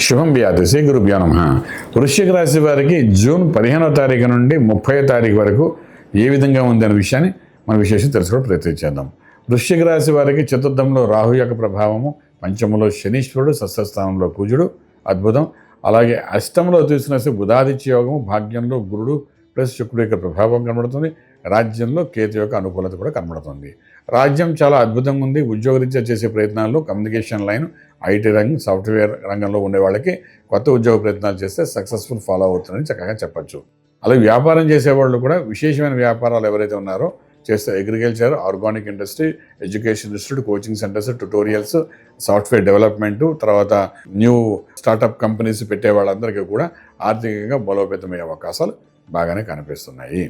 శుభం వ్యాధి శ్రీ గురుభ్యో నమః. వృశ్చిక రాశి వారికి జూన్ 15వ తారీఖు నుండి 30వ తారీఖు వరకు ఏ విధంగా ఉంది అనే విషయాన్ని మనం విశేషం తెలుసుకోవడం ప్రయత్నించేద్దాం. వృశ్చిక రాశి వారికి చతుర్థంలో రాహు యొక్క ప్రభావము, పంచమంలో శనీశ్వరుడు, షష్ఠస్థానంలో కుజుడు అద్భుతం. అలాగే అష్టంలో తీసుకున్న బుధాదిత్య యోగము, భాగ్యంలో గురుడు ప్లస్ శుక్రుడు యొక్క ప్రభావం కనబడుతుంది. రాజ్యంలో కేతు యొక్క అనుకూలత కూడా కనబడుతుంది. రాజ్యం చాలా అద్భుతంగా ఉంది. ఉద్యోగరీత్యా చేసే ప్రయత్నాల్లో కమ్యూనికేషన్ లైన్, ఐటీ రంగం, సాఫ్ట్వేర్ రంగంలో ఉండే వాళ్ళకి కొత్త ఉద్యోగ ప్రయత్నాలు చేస్తే సక్సెస్ఫుల్ ఫాలో అవుతుందని చక్కగా చెప్పచ్చు. అలాగే వ్యాపారం చేసేవాళ్ళు కూడా విశేషమైన వ్యాపారాలు ఎవరైతే ఉన్నారో చేస్తే agriculture, organic industry, education institute, coaching centres, tutorials, software development, తర్వాత న్యూ స్టార్టప్ కంపెనీస్ పెట్టే వాళ్ళందరికీ కూడా ఆర్థికంగా బలోపేతమయ్యే అవకాశాలు బాగానే కనిపిస్తున్నాయి.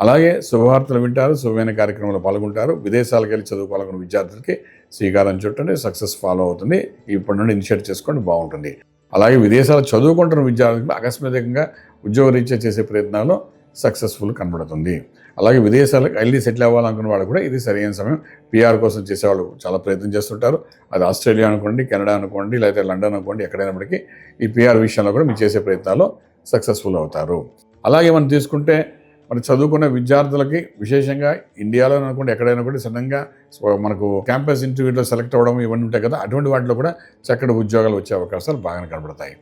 అలాగే శుభవార్తలు వింటారు, శుభమైన కార్యక్రమాలు పాల్గొంటారు. విదేశాలకు వెళ్ళి చదువుకోవాలనుకున్న విద్యార్థులకి శ్రీకారం చుట్టండి, సక్సెస్ ఫాలో అవుతుంది. ఇప్పటి నుండి ఇనిషియేట్ చేసుకోండి, బాగుంటుంది. అలాగే విదేశాలు చదువుకుంటున్న విద్యార్థులకు ఆకస్మికంగా ఉద్యోగరీత్యా చేసే ప్రయత్నాల్లో సక్సెస్ఫుల్ కనబడుతుంది. అలాగే విదేశాలకు వెళ్ళి సెటిల్ అవ్వాలనుకున్న వాళ్ళు కూడా ఇది సరైన సమయం. పిఆర్ కోసం చేసేవాళ్ళు చాలా ప్రయత్నం చేస్తుంటారు. అది ఆస్ట్రేలియా అనుకోండి, కెనడా అనుకోండి, లేకపోతే లండన్ అనుకోండి, ఎక్కడైనప్పటికీ ఈ పిఆర్ విషయంలో కూడా మీరు చేసే ప్రయత్నాల్లో సక్సెస్ఫుల్ అవుతారు. అలాగే మనం తీసుకుంటే మరి చదువుకున్న విద్యార్థులకి విశేషంగా ఇండియాలో అనుకోండి, ఎక్కడైనా కూడా సడన్గా మనకు క్యాంపస్ ఇంటర్వ్యూలో సెలెక్ట్ అవ్వడం ఇవన్నీ ఉంటాయి కదా, అటువంటి వాటిలో కూడా చక్కటి ఉద్యోగాలు వచ్చే అవకాశాలు బాగానే కనబడతాయి.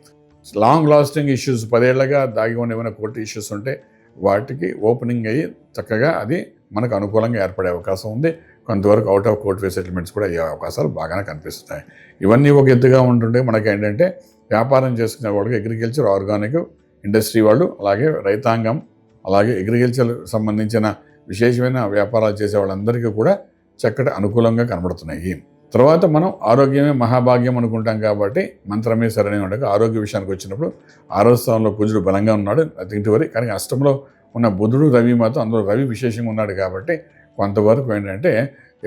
లాంగ్ లాస్టింగ్ ఇష్యూస్, 10 ఏళ్లుగా దాగి ఉన్న ఏమైనా కోర్టు ఇష్యూస్ ఉంటే వాటికి ఓపెనింగ్ అయ్యి చక్కగా అది మనకు అనుకూలంగా ఏర్పడే అవకాశం ఉంది. కొంతవరకు అవుట్ ఆఫ్ కోర్ట్ సెటిల్మెంట్స్ కూడా అయ్యే అవకాశాలు బాగానే కనిపిస్తున్నాయి. ఇవన్నీ ఒక ఎత్తుగా ఉంటుంటే మనకి ఏంటంటే వ్యాపారం చేసుకునే వాళ్ళకి అగ్రికల్చర్, ఆర్గానిక్ ఇండస్ట్రీ వాళ్ళు, అలాగే రైతాంగం, అలాగే అగ్రికల్చర్ సంబంధించిన విశేషమైన వ్యాపారాలు చేసే వాళ్ళందరికీ కూడా చక్కటి అనుకూలంగా కనబడుతున్నాయి. తర్వాత మనం ఆరోగ్యమే మహాభాగ్యం అనుకుంటాం కాబట్టి మంత్రమే సరైన ఉండగా ఆరోగ్య విషయానికి వచ్చినప్పుడు 6వ స్థానంలో కుజుడు బలంగా ఉన్నాడు, నథింగ్ టు వరీ. కానీ అష్టంలో ఉన్న బుధుడు, రవి మాత్రం, అందులో రవి విశేషంగా ఉన్నాడు కాబట్టి కొంతవరకు ఏంటంటే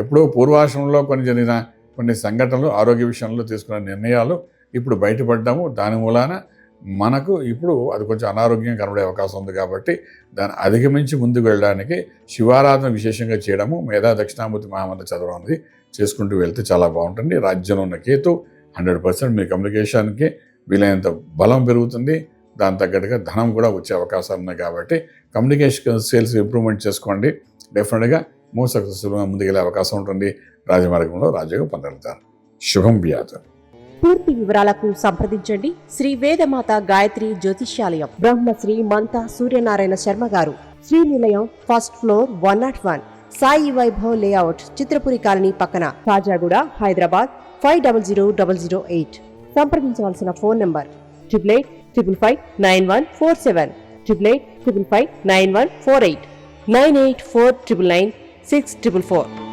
ఎప్పుడో పూర్వాశ్రమంలో జరిగిన కొన్ని సంఘటనలు, ఆరోగ్య విషయంలో తీసుకున్న నిర్ణయాలు ఇప్పుడు బయటపడ్డాము. దాని మూలాన మనకు ఇప్పుడు అది కొంచెం అనారోగ్యం కనబడే అవకాశం ఉంది కాబట్టి దాన్ని అధిగమించి ముందుకు వెళ్ళడానికి శివారాధన విశేషంగా చేయడము, మేధా దక్షిణామూర్తి మహామంత్ర చదవడం అనేది చేసుకుంటూ వెళ్తే చాలా బాగుంటుంది. రాజ్యంలో ఉన్న కేతు 100% మీ కమ్యూనికేషన్కి వీలైనంత బలం పెరుగుతుంది. దాని తగ్గట్టుగా ధనం కూడా వచ్చే అవకాశాలు ఉన్నాయి కాబట్టి కమ్యూనికేషన్ స్కిల్స్ ఇంప్రూవ్మెంట్ చేసుకోండి. డెఫినెట్గా మోస్ట్ సక్సెస్ఫుల్గా ముందుకెళ్ళే అవకాశం ఉంటుంది. రాజమార్గంలో రాజయోగం పొందగలుగుతారు. శుభం వ్యాధం. పూర్తి వివరాలకు సంప్రదించండి శ్రీ వేదమాత గాయత్రి జ్యోతిష్యాలయం, Brahmasri మంతా Suryanarayana Sharma garu, Srinilayam, first floor, 101, Sai Vaibhav layout, Chitrapuri colony పక్కన, కాజాగూడ, హైదరాబాద్ 500008. సంప్రదించవలసిన ఫోన్ నంబర్ 8855559147, 8855559148, 9849996644.